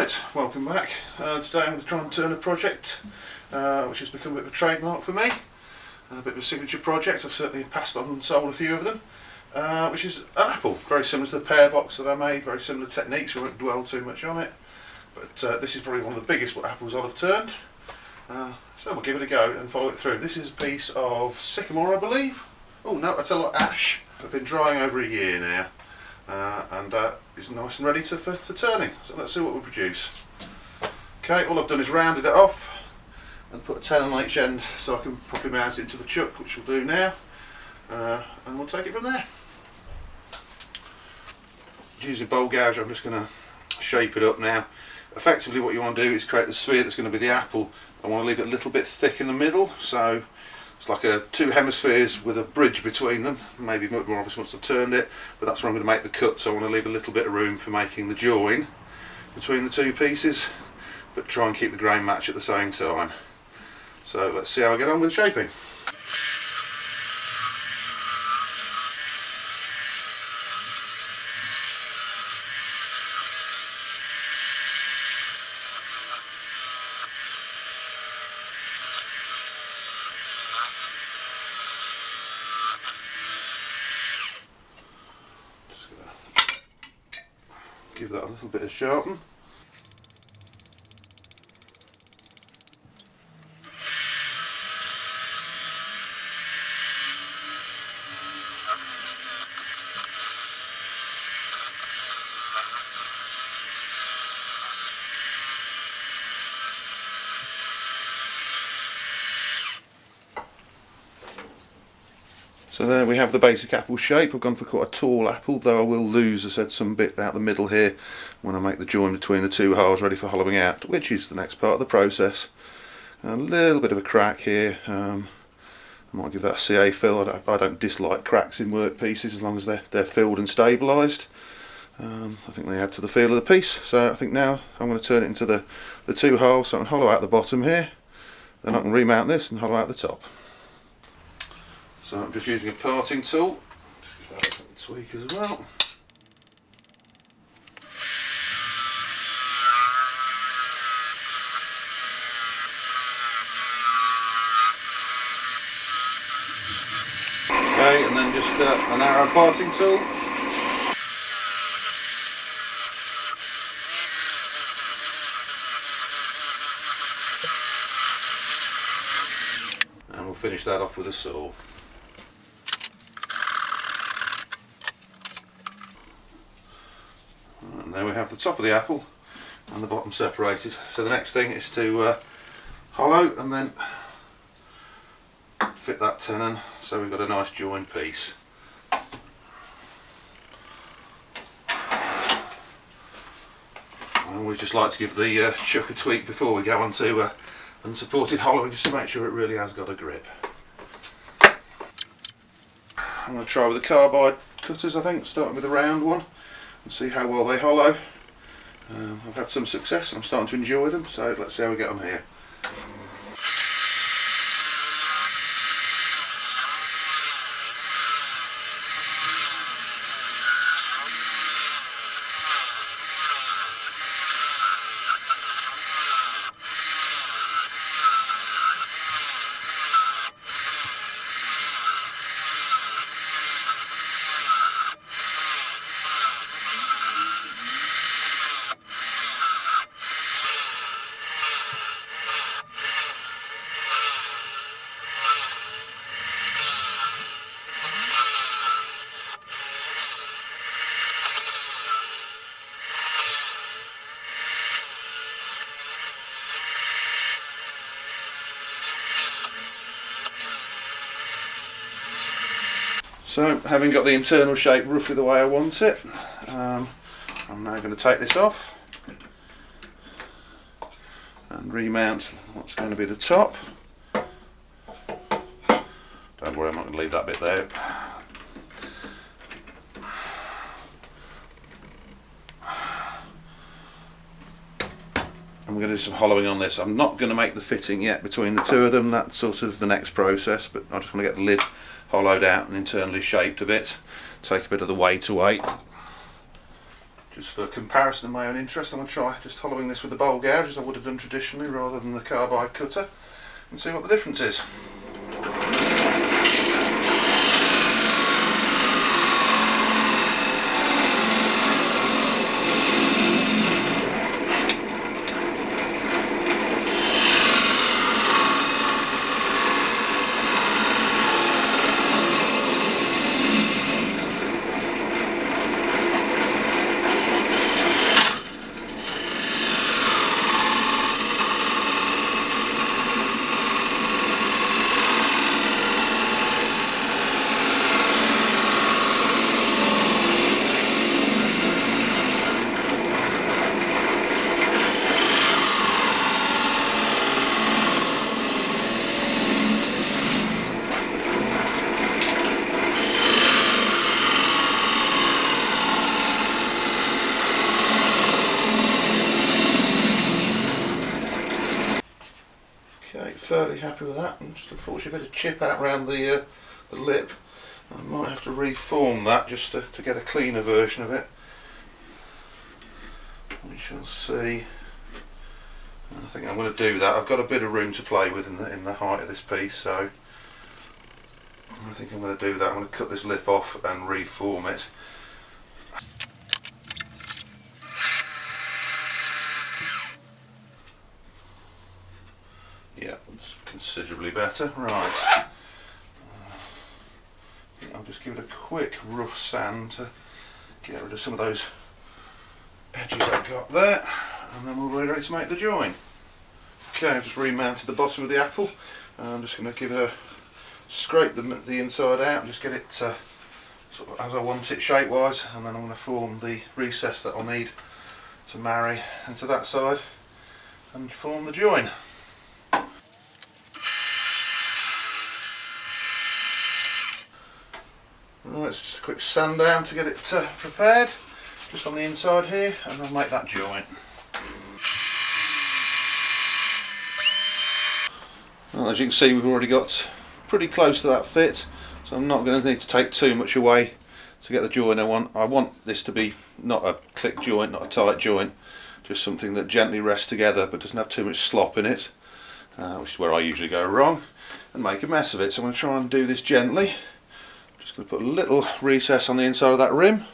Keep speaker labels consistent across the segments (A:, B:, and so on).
A: Right, welcome back. Today I'm going to try and turn a project which has become a bit of a trademark for me, a bit of a signature project. I've certainly passed on and sold a few of them, which is an apple, very similar to the pear box that I made, very similar techniques. We won't dwell too much on it, but this is probably one of the biggest apples I'll have turned, so we'll give it a go and follow it through. This is a piece of sycamore, I believe. Oh no, I tell you what, ash. I've been drying over a year now, and it's nice and ready for turning. So let's see what we produce. Okay, all I've done is rounded it off and put a 10 on each end so I can properly mount it into the chuck, which we'll do now, and we'll take it from there. Using bowl gouge, I'm just going to shape it up now. Effectively what you want to do is create the sphere that's going to be the apple. I want to leave it a little bit thick in the middle, so it's like two hemispheres with a bridge between them. Maybe more obvious once I've turned it, but that's where I'm going to make the cut, so I want to leave a little bit of room for making the join between the two pieces, but try and keep the grain match at the same time. So let's see how I get on with shaping. Give that a little bit of sharpen. So there we have the basic apple shape. I've gone for quite a tall apple, though I will lose, as I said, some bit out the middle here when I make the join between the two holes ready for hollowing out, which is the next part of the process. A little bit of a crack here. I might give that a CA fill. I don't dislike cracks in workpieces as long as they're filled and stabilised. I think they add to the feel of the piece. So I think now I'm going to turn it into the two holes, so I can hollow out the bottom here, then I can remount this and hollow out the top. So I'm just using a parting tool, just give that a little tweak as well. Okay, and then just an arrow parting tool. And we'll finish that off with a saw. And there we have the top of the apple and the bottom separated. So the next thing is to hollow and then fit that tenon so we've got a nice joined piece. I always just like to give the chuck a tweak before we go on to unsupported hollowing, just to make sure it really has got a grip. I'm going to try with the carbide cutters, I think, starting with the round one, and see how well they hollow. I've had some success, I'm starting to enjoy them, so let's see how we get on here. So, having got the internal shape roughly the way I want it, I'm now going to take this off and remount what's going to be the top. Don't worry, I'm not going to leave that bit there. I'm going to do some hollowing on this. I'm not going to make the fitting yet between the two of them, that's sort of the next process, but I just want to get the lid hollowed out and internally shaped a bit, take a bit of the weight away, just for comparison and my own interest, I'm going to try just hollowing this with the bowl gouge as I would have done traditionally rather than the carbide cutter, and see what the difference is. Okay, fairly happy with that. And just unfortunately a bit of chip out around the lip. I might have to reform that just to get a cleaner version of it. We shall see. I think I'm going to do that. I've got a bit of room to play with in the height of this piece, so I think I'm going to do that. I'm going to cut this lip off and reform it. Yeah, it's considerably better. Right. I'll just give it a quick rough sand to get rid of some of those edges I've got there, and then we're ready to make the join. Okay, I've just remounted the bottom of the apple. I'm just going to give it a scrape the inside out and just get it sort of as I want it shape wise, and then I'm going to form the recess that I'll need to marry into that side and form the join. Right, it's just a quick sand down to get it prepared, just on the inside here, and I'll make that joint. Well, as you can see, we've already got pretty close to that fit, so I'm not going to need to take too much away to get the joint I want. I want this to be not a click joint, not a tight joint, just something that gently rests together but doesn't have too much slop in it, which is where I usually go wrong and make a mess of it. So I'm going to try and do this gently. Just going to put a little recess on the inside of that rim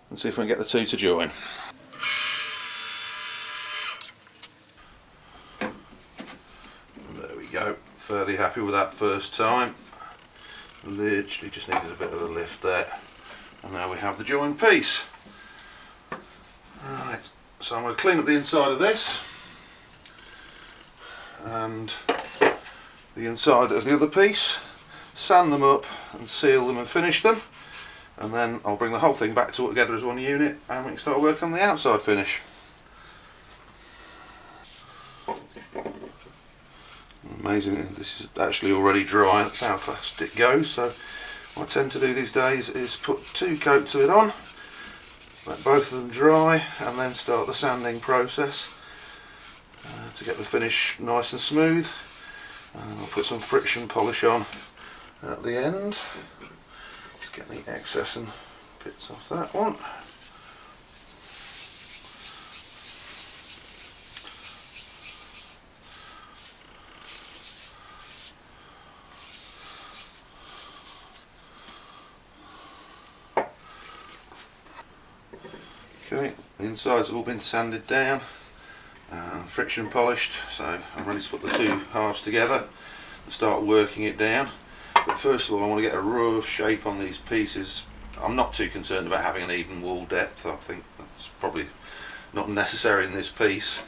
A: and see if I can get the two to join. There we go, fairly happy with that first time. Literally just needed a bit of a lift there, and now we have the joined piece. Right, so I'm going to clean up the inside of this and the inside of the other piece, sand them up and seal them and finish them, and then I'll bring the whole thing back together as one unit and we can start working on the outside finish. Amazing, this is actually already dry, that's how fast it goes. So what I tend to do these days is put 2 coats of it on, let both of them dry, and then start the sanding process to get the finish nice and smooth. And I'll put some friction polish on at the end. Just get the excess and bits off that one. Okay, the insides have all been sanded down and friction polished, so I'm ready to put the two halves together and start working it down. But first of all, I want to get a rough shape on these pieces. I'm not too concerned about having an even wall depth. I think that's probably not necessary in this piece.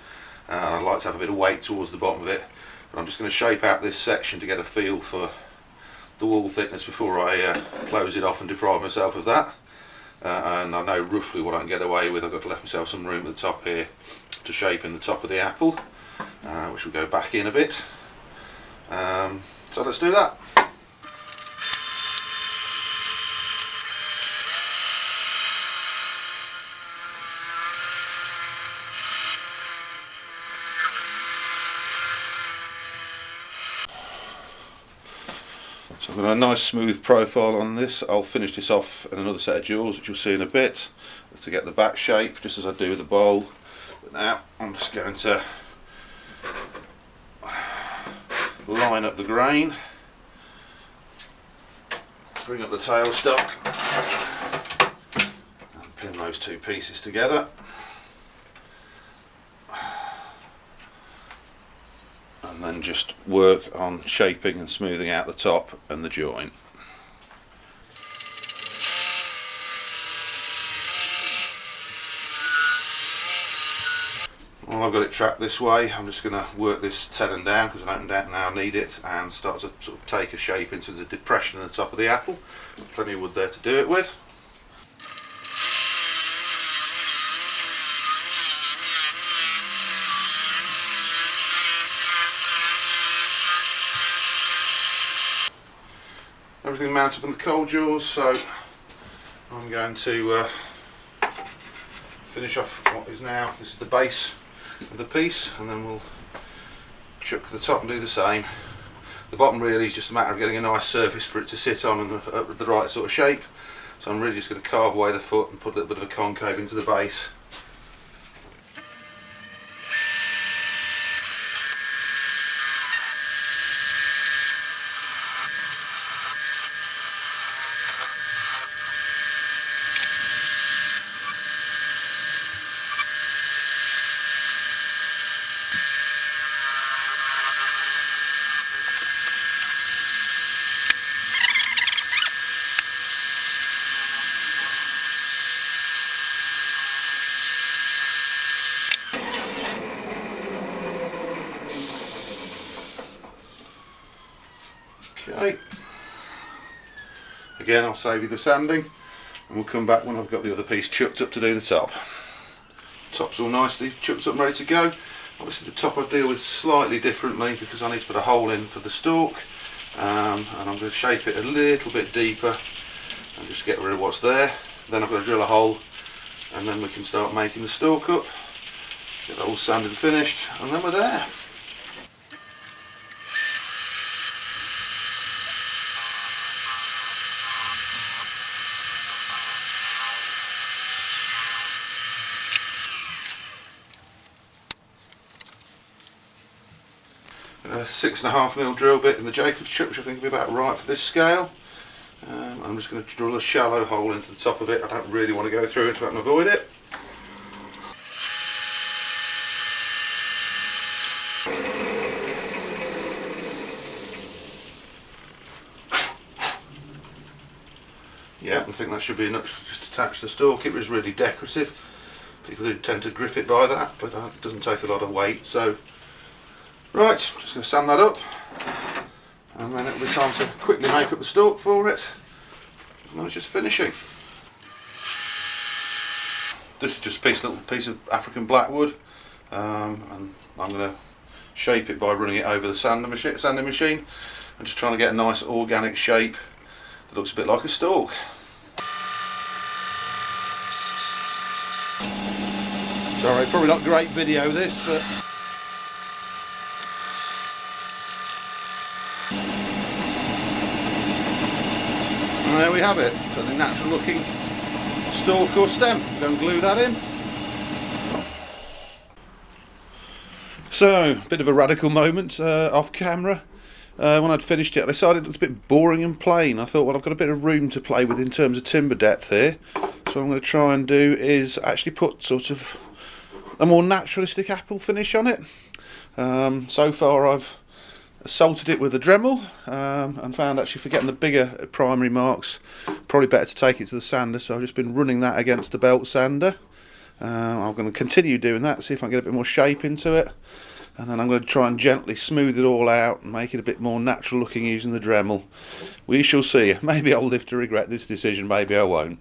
A: I'd like to have a bit of weight towards the bottom of it, but I'm just going to shape out this section to get a feel for the wall thickness before I close it off and deprive myself of that. And I know roughly what I can get away with. I've got to left myself some room at the top here to shape in the top of the apple, which will go back in a bit. So let's do that. So I've got a nice smooth profile on this. I'll finish this off in another set of jaws, which you'll see in a bit, to get the back shape, just as I do with the bowl. But now I'm just going to line up the grain, bring up the tailstock, and pin those two pieces together. And then just work on shaping and smoothing out the top and the joint. Well, I've got it trapped this way. I'm just going to work this tenon down because I don't now need it, and start to sort of take a shape into the depression in the top of the apple. Plenty of wood there to do it with. Everything mounts up in the cold jaws, so I'm going to finish off what is now, this is the base of the piece, and then we'll chuck the top and do the same. The bottom really is just a matter of getting a nice surface for it to sit on and the right sort of shape, so I'm really just going to carve away the foot and put a little bit of a concave into the base. Okay, again I'll save you the sanding and we'll come back when I've got the other piece chucked up to do the top. Top's all nicely chucked up and ready to go. Obviously the top I deal with slightly differently because I need to put a hole in for the stalk, and I'm going to shape it a little bit deeper and just get rid of what's there. Then I've got to drill a hole and then we can start making the stalk up, get that all sanded and finished, and then we're there. A 6.5mm drill bit in the Jacob's chuck, which I think will be about right for this scale. I'm just going to drill a shallow hole into the top of it. I don't really want to go through it if I can avoid it. Yeah, I think that should be enough just to attach the stalk. It was really decorative. People do tend to grip it by that, but it doesn't take a lot of weight. So, right, just going to sand that up, and then it'll be time to quickly make up the stalk for it, and then it's just finishing. This is just a little piece of African blackwood, and I'm going to shape it by running it over the sanding machine and just trying to get a nice organic shape that looks a bit like a stalk. Sorry, probably not great video this, but and there we have it. So the natural looking stalk or stem. Go and glue that in. So, a bit of a radical moment off camera. When I'd finished it, I decided it looked a bit boring and plain. I thought, well, I've got a bit of room to play with in terms of timber depth here. So what I'm going to try and do is actually put sort of a more naturalistic apple finish on it. So far I've salted it with a Dremel and found actually for getting the bigger primary marks probably better to take it to the sander, so I've just been running that against the belt sander. I'm going to continue doing that, see if I can get a bit more shape into it, and then I'm going to try and gently smooth it all out and make it a bit more natural looking using the Dremel. We shall see. Maybe I'll live to regret this decision, maybe I won't.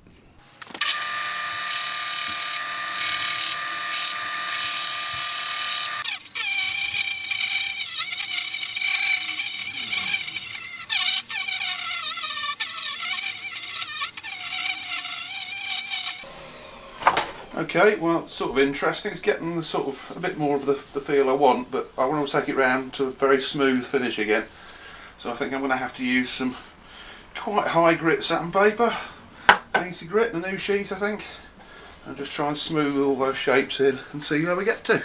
A: Okay, well, it's sort of interesting. It's getting the sort of a bit more of the feel I want, but I want to take it round to a very smooth finish again. So I think I'm going to have to use some quite high grit sandpaper, 80 grit, the new sheet I think, and just try and smooth all those shapes in and see where we get to.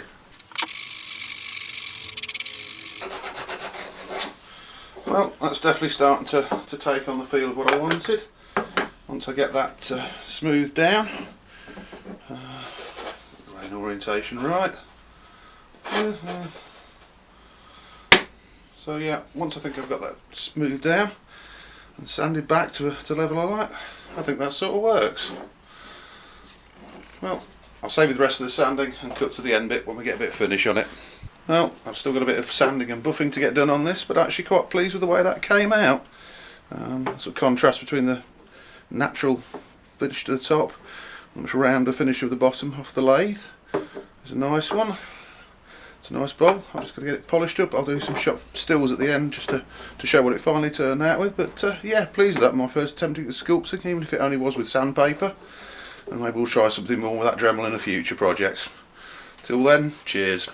A: Well, that's definitely starting to take on the feel of what I wanted. Once I get that smoothed down, grain orientation right. So yeah, once I think I've got that smoothed down and sanded back to level I like, I think that sort of works. Well, I'll save you the rest of the sanding and cut to the end bit when we get a bit of finish on it. Well, I've still got a bit of sanding and buffing to get done on this, but actually quite pleased with the way that came out. Sort of contrast between the natural finish to the top, a much rounder finish of the bottom off the lathe. It's a nice one. It's a nice bowl. I'm just going to get it polished up. I'll do some shot stills at the end just to show what it finally turned out with. But yeah, pleased with that. My first attempt at the sculpting, even if it only was with sandpaper. And maybe we'll try something more with that Dremel in a future project. Till then, cheers.